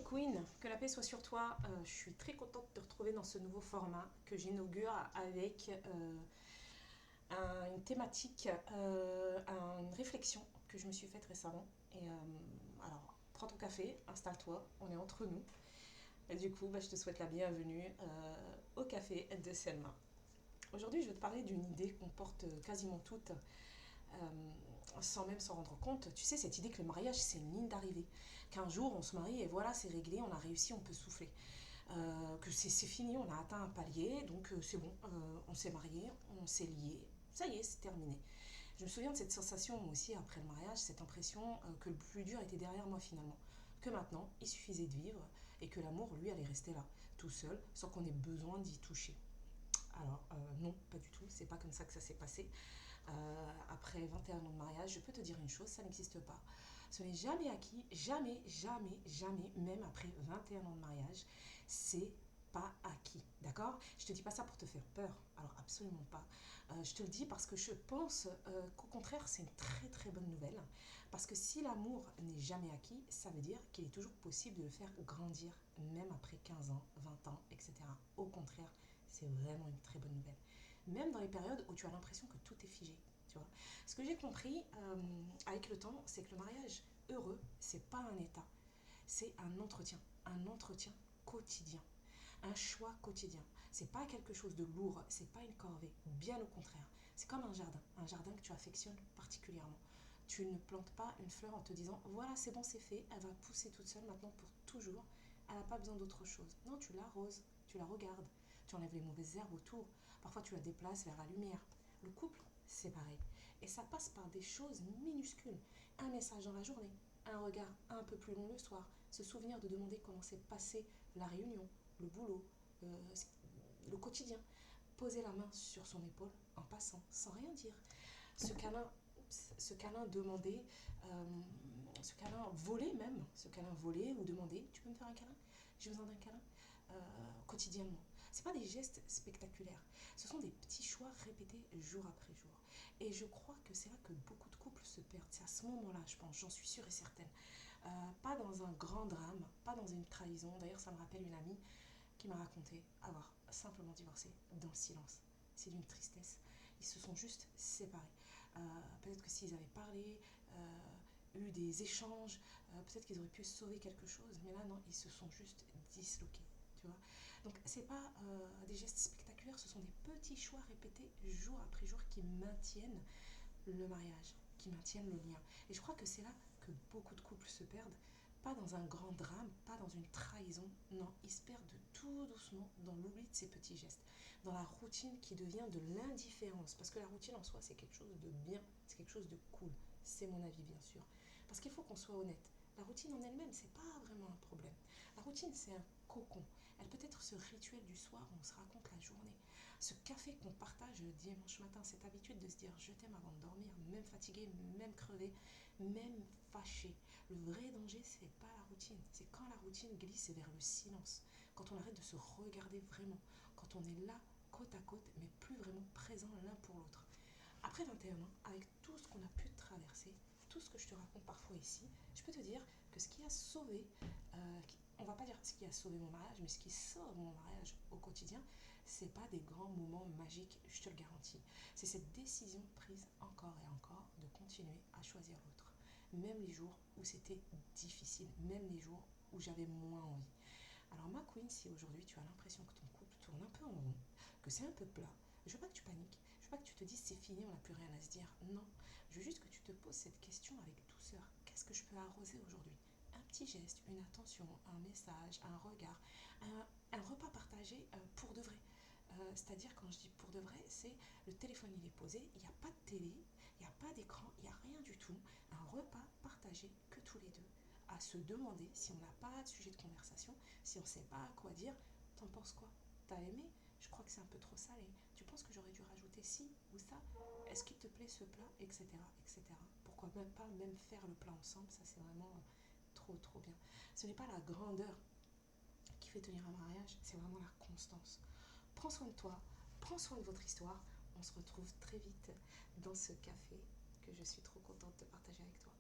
Queen, que la paix soit sur toi. Je suis très contente de te retrouver dans ce nouveau format que j'inaugure avec une thématique, une réflexion que je me suis faite récemment. Alors, prends ton café, installe-toi, on est entre nous. Et du coup, je te souhaite la bienvenue au café de Selma. Aujourd'hui, je vais te parler d'une idée qu'on porte quasiment toutes, sans même s'en rendre compte. Tu sais, cette idée que le mariage, c'est une ligne d'arrivée. Qu'un jour, on se marie et voilà, c'est réglé, on a réussi, on peut souffler. Que c'est fini, on a atteint un palier, donc c'est bon, on s'est marié, on s'est lié, ça y est, c'est terminé. Je me souviens de cette sensation, moi aussi, après le mariage, cette impression que le plus dur était derrière moi finalement. Que maintenant, il suffisait de vivre et que l'amour, lui, allait rester là, tout seul, sans qu'on ait besoin d'y toucher. Alors, non, pas du tout, c'est pas comme ça que ça s'est passé. Après 21 ans de mariage, je peux te dire une chose, ça n'existe pas. Ce n'est jamais acquis, jamais, jamais, jamais, même après 21 ans de mariage, c'est pas acquis, d'accord? Je te dis pas ça pour te faire peur, alors absolument pas. Je te le dis parce que je pense qu'au contraire, c'est une très très bonne nouvelle. Parce que si l'amour n'est jamais acquis, ça veut dire qu'il est toujours possible de le faire grandir, même après 15 ans, 20 ans, etc. Au contraire, c'est vraiment une très bonne nouvelle. Même dans les périodes où tu as l'impression que tout est figé, tu vois. Ce que j'ai compris avec le temps, c'est que le mariage heureux, c'est pas un état, c'est un entretien quotidien, un choix quotidien. C'est pas quelque chose de lourd, c'est pas une corvée, bien au contraire. C'est comme un jardin que tu affectionnes particulièrement. Tu ne plantes pas une fleur en te disant voilà, c'est bon, c'est fait, elle va pousser toute seule maintenant pour toujours, elle n'a pas besoin d'autre chose. Non, tu l'arroses, tu la regardes, tu enlèves les mauvaises herbes autour, parfois tu la déplaces vers la lumière. Le couple, c'est pareil. Et ça passe par des choses minuscules. Un message dans la journée, un regard un peu plus long le soir, se souvenir de demander comment s'est passée la réunion, le boulot, euh, le quotidien. Poser la main sur son épaule en passant, sans rien dire. Ce câlin, ce câlin demandé, euh, ce câlin volé même, ce câlin volé ou demandé, tu peux me faire un câlin? J'ai besoin d'un câlin quotidiennement. Ce pas des gestes spectaculaires, ce sont des petits choix répétés jour après jour. Et je crois que c'est là que beaucoup de couples se perdent. C'est à ce moment-là, je pense, j'en suis sûre et certaine. Pas dans un grand drame, pas dans une trahison. D'ailleurs, ça me rappelle une amie qui m'a raconté avoir simplement divorcé dans le silence. C'est d'une tristesse. Ils se sont juste séparés. Peut-être que s'ils avaient parlé, eu des échanges, peut-être qu'ils auraient pu sauver quelque chose, mais là non, ils se sont juste disloqués. Tu vois. Donc c'est pas des gestes spectaculaires, ce sont des petits choix répétés jour après jour qui maintiennent le mariage, qui maintiennent le lien. Et je crois que c'est là que beaucoup de couples se perdent, pas dans un grand drame, pas dans une trahison, non, ils se perdent tout doucement dans l'oubli de ces petits gestes, dans la routine qui devient de l'indifférence, parce que la routine en soi c'est quelque chose de bien, c'est quelque chose de cool, c'est mon avis bien sûr, parce qu'il faut qu'on soit honnête. La routine en elle-même, c'est pas vraiment un problème. La routine, c'est un cocon. Elle peut être ce rituel du soir où on se raconte la journée. Ce café qu'on partage le dimanche matin, cette habitude de se dire je t'aime avant de dormir, même fatigué, même crevé, même fâché. Le vrai danger, c'est pas la routine. C'est quand la routine glisse vers le silence. Quand on arrête de se regarder vraiment. Quand on est là, côte à côte, mais plus vraiment présent l'un pour l'autre. Après 21 ans, avec tout ce qu'on a pu traverser, tout ce que je te raconte parfois ici, je peux te dire que ce qui a sauvé, on va pas dire ce qui a sauvé mon mariage, mais ce qui sauve mon mariage au quotidien, c'est pas des grands moments magiques, je te le garantis. C'est cette décision prise encore et encore de continuer à choisir l'autre. Même les jours où c'était difficile, même les jours où j'avais moins envie. Alors ma queen, si aujourd'hui tu as l'impression que ton couple tourne un peu en rond, que c'est un peu plat, je veux pas que tu paniques, je veux pas que tu te dises c'est fini, on n'a plus rien à se dire. Non, je veux juste que tu te poses cette question avec douceur. Qu'est-ce que je peux arroser aujourd'hui? Un petit geste, une attention, un message, un regard, un repas partagé pour de vrai. C'est-à-dire quand je dis pour de vrai, c'est le téléphone il est posé, il n'y a pas de télé, il n'y a pas d'écran, il n'y a rien du tout. Un repas partagé que tous les deux à se demander si on n'a pas de sujet de conversation, si on ne sait pas à quoi dire, t'en penses quoi? T'as aimé? Je crois que c'est un peu trop salé. Tu penses que j'aurais dû rajouter ci ou ça? Est-ce qu'il te plaît ce plat? Etc. etc. Pourquoi même pas même faire le plat ensemble? Ça c'est vraiment trop trop bien. Ce n'est pas la grandeur qui fait tenir un mariage, c'est vraiment la constance. Prends soin de toi, prends soin de votre histoire. On se retrouve très vite dans ce café que je suis trop contente de partager avec toi.